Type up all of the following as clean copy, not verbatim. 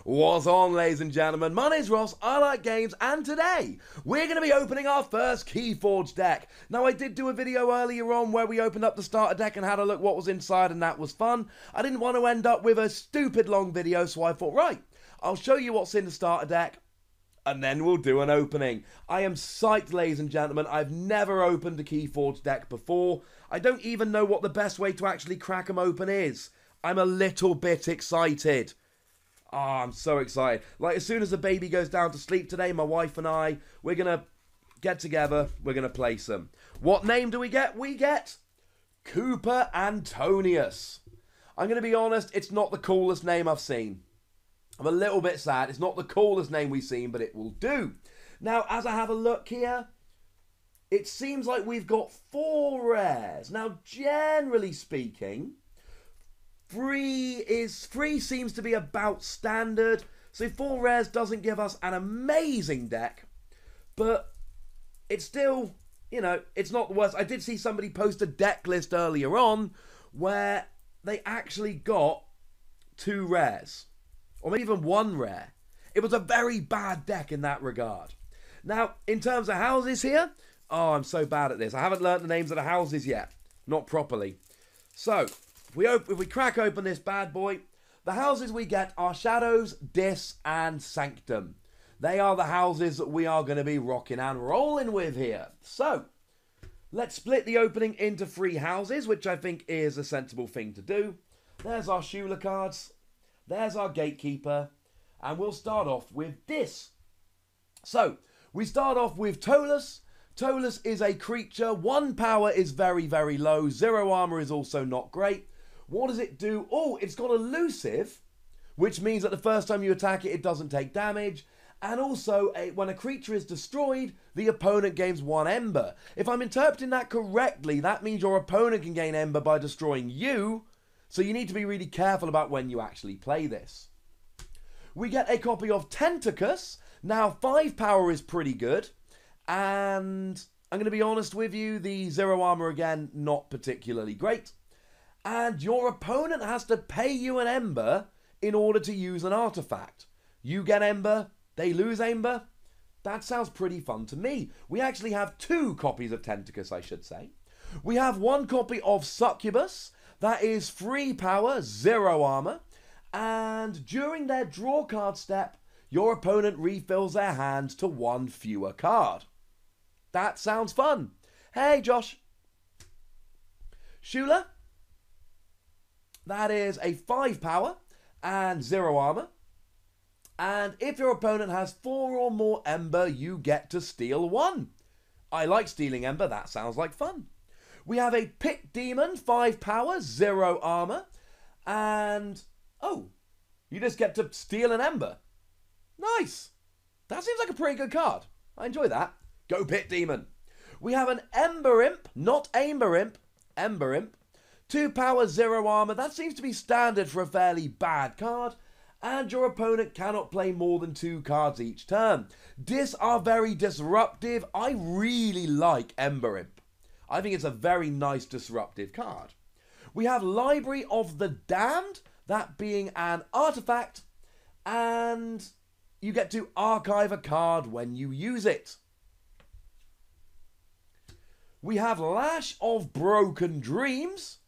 What's on, ladies and gentlemen? My name's Ross, I like games, and today we're going to be opening our first Keyforge deck. Now, I did do a video earlier on where we opened up the starter deck and had a look what was inside, and that was fun. I didn't want to end up with a stupid long video, so I thought, right, I'll show you what's in the starter deck, and then we'll do an opening. I am psyched, ladies and gentlemen. I've never opened a Keyforge deck before. I don't even know what the best way to actually crack them open is. I'm a little bit excited. Oh, I'm so excited. Like, as soon as the baby goes down to sleep today, my wife and I, we're going to get together. We're going to play some. What name do we get? We get Cooper Antonius. I'm going to be honest, it's not the coolest name I've seen. I'm a little bit sad. It's not the coolest name we've seen, but it will do. Now, as I have a look here, it seems like we've got 4 rares. Now, generally speaking, Three seems to be about standard, so 4 rares doesn't give us an amazing deck, but it's still, you know, it's not the worst. I did see somebody post a deck list earlier on where they actually got 2 rares, or maybe even 1 rare. It was a very bad deck in that regard. Now, in terms of houses here, oh, I'm so bad at this. I haven't learnt the names of the houses yet, not properly. So, if we crack open this bad boy, the houses we get are Shadows, Dis, and Sanctum. They are the houses that we are going to be rocking and rolling with here. So, let's split the opening into 3 houses, which I think is a sensible thing to do. There's our Shula cards. There's our Gatekeeper. And we'll start off with Dis. So, we start off with Tolus. Tolus is a creature. 1 power is very, very low. 0 armor is also not great. What does it do? Oh, it's got elusive, which means that the first time you attack it, it doesn't take damage. And also, when a creature is destroyed, the opponent gains 1 ember. If I'm interpreting that correctly, that means your opponent can gain ember by destroying you. So you need to be really careful about when you actually play this. We get a copy of Tentacus. Now, 5 power is pretty good. And I'm going to be honest with you, the 0 armor again, not particularly great. And your opponent has to pay you an ember in order to use an artifact. You get ember, they lose ember. That sounds pretty fun to me. We actually have 2 copies of Tentacus, I should say. We have 1 copy of Succubus. That is 3 power, 0 armor. And during their draw card step, your opponent refills their hand to 1 fewer card. That sounds fun. Hey, Josh. Shula. That is a 5 power and 0 armor. And if your opponent has 4 or more ember, you get to steal 1. I like stealing ember. That sounds like fun. We have a Pit Demon, 5 power, 0 armor. And, oh, you just get to steal an ember. Nice. That seems like a pretty good card. I enjoy that. Go Pit Demon. We have an Ember Imp, not Amber Imp, Ember Imp. 2 power, 0 armor. That seems to be standard for a fairly bad card. And your opponent cannot play more than 2 cards each turn. Dis are very disruptive. I really like Ember Imp. I think it's a very nice disruptive card. We have Library of the Damned, that being an artifact. And you get to archive a card when you use it. We have Lash of Broken Dreams.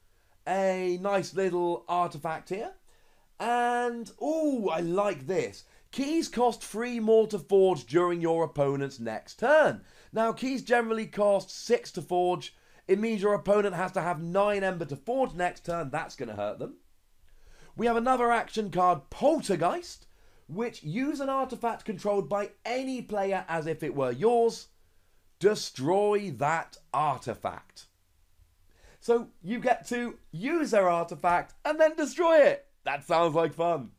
A nice little artifact here. And, ooh, I like this. Keys cost 3 more to forge during your opponent's next turn. Now, keys generally cost 6 to forge. It means your opponent has to have 9 ember to forge next turn. That's going to hurt them. We have another action card, Poltergeist, which use an artifact controlled by any player as if it were yours. Destroy that artifact. So you get to use their artifact and then destroy it. That sounds like fun.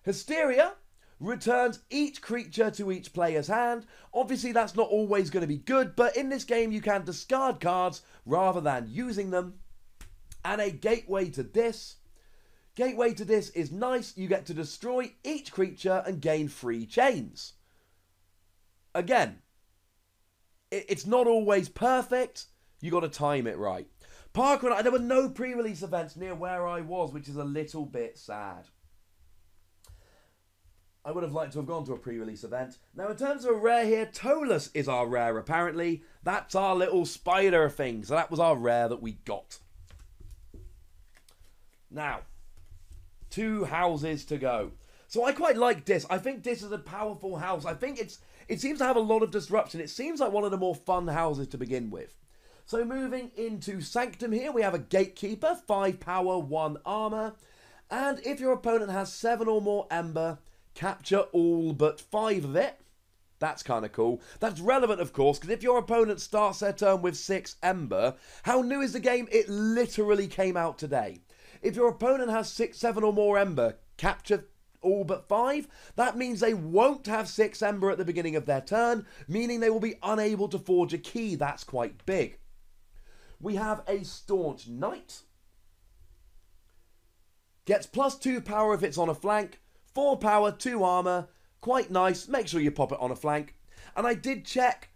Hysteria returns each creature to each player's hand. Obviously, that's not always going to be good, but in this game, you can discard cards rather than using them. And a Gateway to Dis. Gateway to Dis is nice. You get to destroy each creature and gain 3 chains. Again, it's not always perfect. You got to time it right. Parkrun, there were no pre-release events near where I was, which is a little bit sad. I would have liked to have gone to a pre-release event. Now, in terms of a rare here, Tolus is our rare, apparently. That's our little spider thing. So that was our rare that we got. Now, 2 houses to go. So I quite like this. I think this is a powerful house. I think it seems to have a lot of disruption. It seems like one of the more fun houses to begin with. So moving into Sanctum here, we have a Gatekeeper, 5 power, 1 armor. And if your opponent has 7 or more Ember, capture all but 5 of it. That's kind of cool. That's relevant, of course, because if your opponent starts their turn with 6 Ember, how new is the game? It literally came out today. If your opponent has 6, 7 or more Ember, capture all but 5. That means they won't have 6 Ember at the beginning of their turn, meaning they will be unable to forge a key. That's quite big. We have a Staunch Knight. Gets +2 power if it's on a flank. 4 power, 2 armor. Quite nice. Make sure you pop it on a flank. And I did check.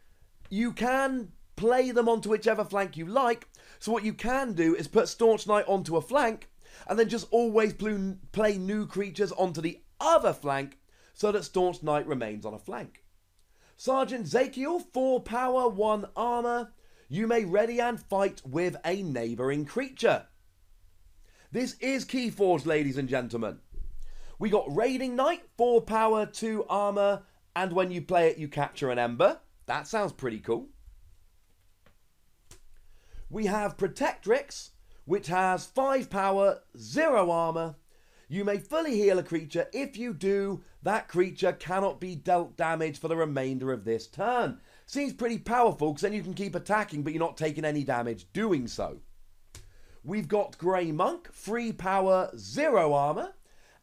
You can play them onto whichever flank you like. So what you can do is put Staunch Knight onto a flank and then just always play new creatures onto the other flank so that Staunch Knight remains on a flank. Sergeant Zakiel, 4 power, 1 armor. You may ready and fight with a neighbouring creature. This is Keyforge, ladies and gentlemen. We got Raiding Knight, 4 power, 2 armor, and when you play it, you capture an Ember. That sounds pretty cool. We have Protectrix, which has 5 power, 0 armor. You may fully heal a creature. If you do, that creature cannot be dealt damage for the remainder of this turn. Seems pretty powerful, because then you can keep attacking, but you're not taking any damage doing so. We've got Grey Monk, 3 power, 0 armor.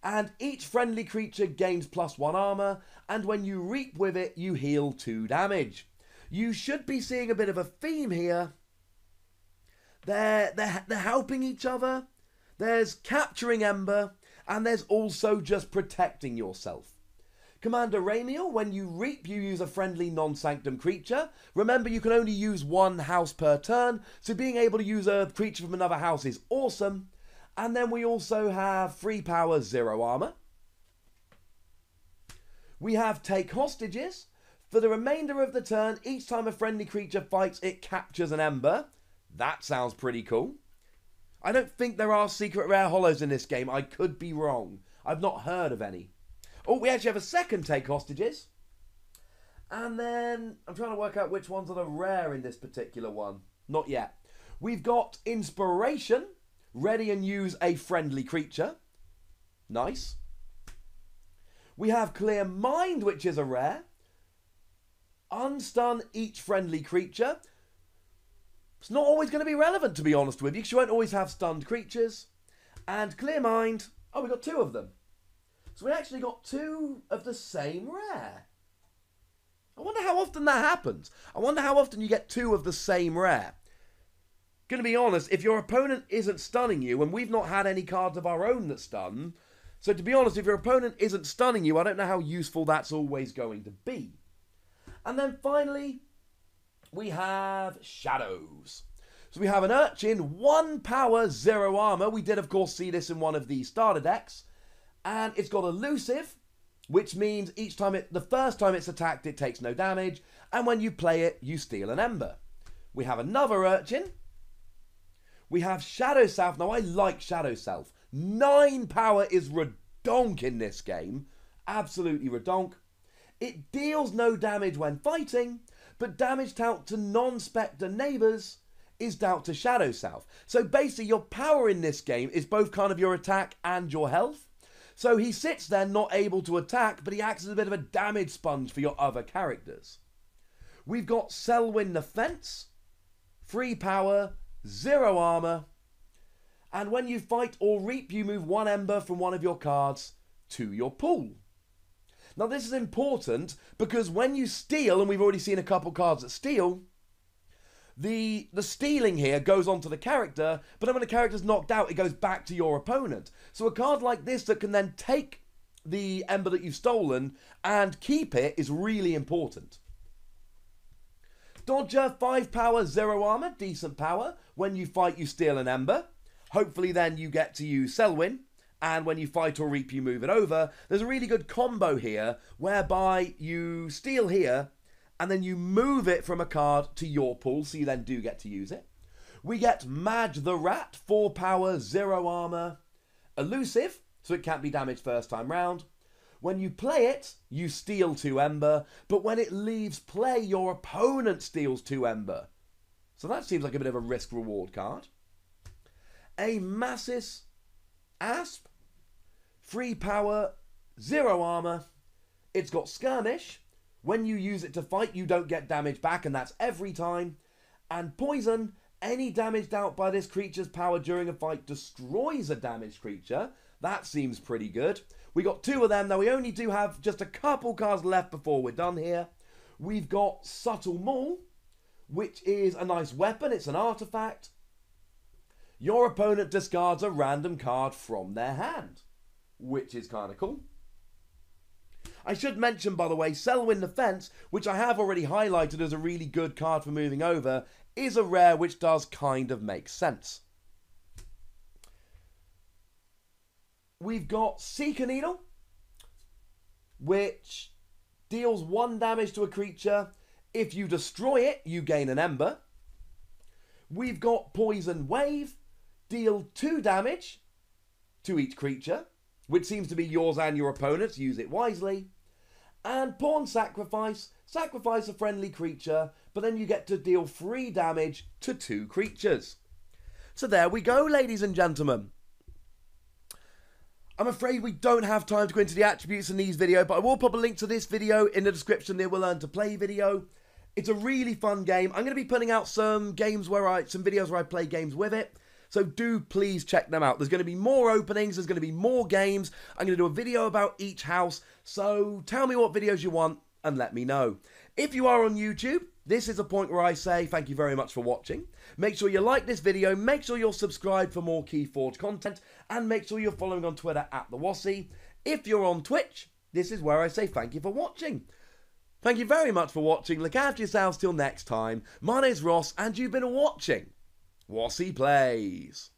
And each friendly creature gains +1 armor, and when you reap with it, you heal 2 damage. You should be seeing a bit of a theme here. They're helping each other. There's capturing Ember, and there's also just protecting yourself. Commander Ramiel, when you reap, you use a friendly non-Sanctum creature. Remember, you can only use 1 house per turn, so being able to use a creature from another house is awesome. And then we also have 3 power, 0 armor. We have Take Hostages. For the remainder of the turn, each time a friendly creature fights, it captures an Ember. That sounds pretty cool. I don't think there are secret rare holos in this game. I could be wrong. I've not heard of any. Oh, we actually have a second Take Hostages. And then, I'm trying to work out which ones are the rare in this particular one. Not yet. We've got Inspiration. Ready and use a friendly creature. Nice. We have Clear Mind, which is a rare. Unstun each friendly creature. It's not always going to be relevant, to be honest with you, because you won't always have stunned creatures. And Clear Mind. Oh, we got 2 of them. So we actually got 2 of the same rare. I wonder how often that happens. I wonder how often you get 2 of the same rare. Going to be honest, if your opponent isn't stunning you, and we've not had any cards of our own that stun, so to be honest, if your opponent isn't stunning you, I don't know how useful that's always going to be. And then finally, we have Shadows. So we have an Urchin, 1 power, 0 armor. We did, of course, see this in one of the starter decks. And it's got Elusive, which means the first time it's attacked, it takes no damage. And when you play it, you steal an Ember. We have another Urchin. We have Shadow Self. Now, I like Shadow Self. 9 power is redonk in this game. Absolutely redonk. It deals no damage when fighting, but damage dealt to non-Spectre neighbours is dealt to Shadow Self. So basically, your power in this game is both kind of your attack and your health. So he sits there not able to attack, but he acts as a bit of a damage sponge for your other characters. We've got Selwyn the Fence. 3 power, 0 armor, and when you fight or reap, you move 1 Ember from one of your cards to your pool. Now this is important because when you steal, and we've already seen a couple cards that steal, the stealing here goes onto the character, but then when the character's knocked out, it goes back to your opponent. So a card like this that can then take the Ember that you've stolen and keep it is really important. Dodger, 5 power, 0 armor, decent power. When you fight, you steal an Ember. Hopefully then you get to use Selwyn, and when you fight or reap, you move it over. There's a really good combo here, whereby you steal here, and then you move it from a card to your pool, so you then do get to use it. We get Madge the Rat, 4 power, 0 armor, elusive, so it can't be damaged first time round. When you play it, you steal 2 ember, but when it leaves play, your opponent steals 2 ember. So that seems like a bit of a risk-reward card. A Massis Asp, 3 power, 0 armor. It's got skirmish. When you use it to fight, you don't get damage back, and that's every time. And poison, any damage dealt by this creature's power during a fight destroys a damaged creature. That seems pretty good. We got 2 of them. Now, we only do have just a couple cards left before we're done here. We've got Subtle Maul, which is a nice weapon. It's an artifact. Your opponent discards a random card from their hand, which is kind of cool. I should mention, by the way, Selwyn the Fence, which I have already highlighted as a really good card for moving over, is a rare which does kind of make sense. We've got Seeker Needle, which deals 1 damage to a creature. If you destroy it, you gain an ember. We've got Poison Wave, deal 2 damage to each creature, which seems to be yours and your opponent's. Use it wisely. And Pawn Sacrifice, sacrifice a friendly creature, but then you get to deal 3 damage to 2 creatures. So there we go, ladies and gentlemen. I'm afraid we don't have time to go into the attributes in these videos, but I will put a link to this video in the description, the Will Learn to Play video. It's a really fun game. I'm going to be putting out some videos where I play games with it. So do please check them out. There's going to be more openings. There's going to be more games. I'm going to do a video about each house. So tell me what videos you want and let me know. If you are on YouTube, this is a point where I say thank you very much for watching. Make sure you like this video. Make sure you're subscribed for more Keyforge content. And make sure you're following on Twitter at the Wossy. If you're on Twitch, this is where I say thank you for watching. Thank you very much for watching. Look after yourselves till next time. My name's Ross and you've been watching Wossy Plays.